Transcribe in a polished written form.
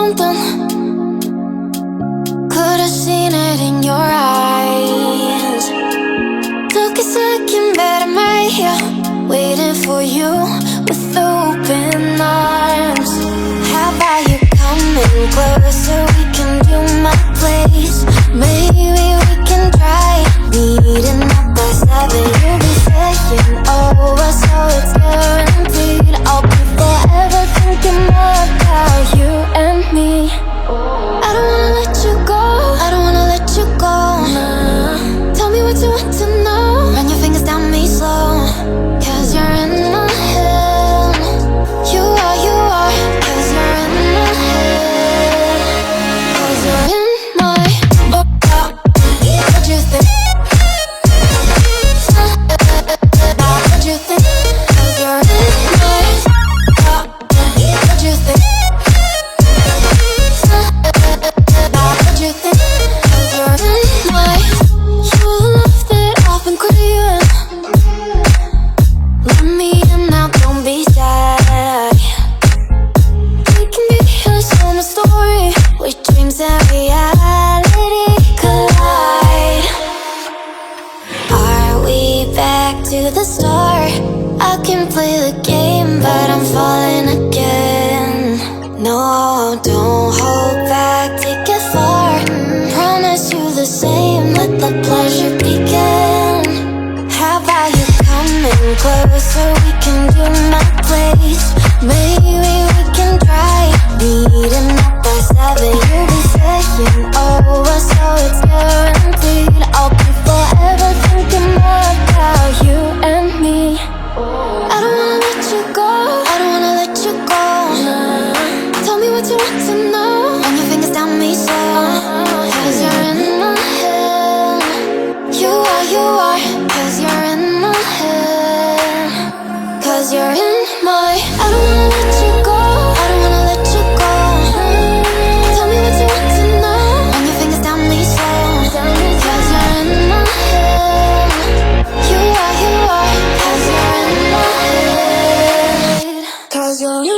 something. Could've seen it in your eyes. Took a second, but I'm right here, waiting for you with open arms. How about you coming closer? We can do my place. Maybe we can try meeting up by 7. You'll be saying over, so it's guaranteed. I'll be forever thinking more about you and me. I don't wanna let you go, I don't wanna let you go. Tell me what you want to know. Run your fingers down me slow, 'cause you're in my head. You are, 'cause you're in my head. 'Cause you're in my what you think? What you think? 'Cause you're in my what you think? What you think? 'Cause you're in my you love that I've been craving. Let me in now, don't be shy. We can be a summer story where dreams and reality collide. Are we back to the start? I can play the game, but I'm falling again. No, don't hold back, take it far. Promise you the same, let the pleasure begin. How about you coming closer? We can do my place. Maybe we can try meeting up by 7. You'll be saying over, so it's guaranteed. I'll be forever thinking more about you and me. I don't wanna let you go, I don't wanna let you go. Tell me what you want to know. Run your fingers down me slow, 'cause you're in my head. You are, 'cause you're in my head. 'Cause you're in my I don't wanna let you go, I don't wanna let you go. Tell me what you want to know. Run your fingers down me slow, 'cause you're in my head. You are, 'cause you're in my head. 'Cause you're in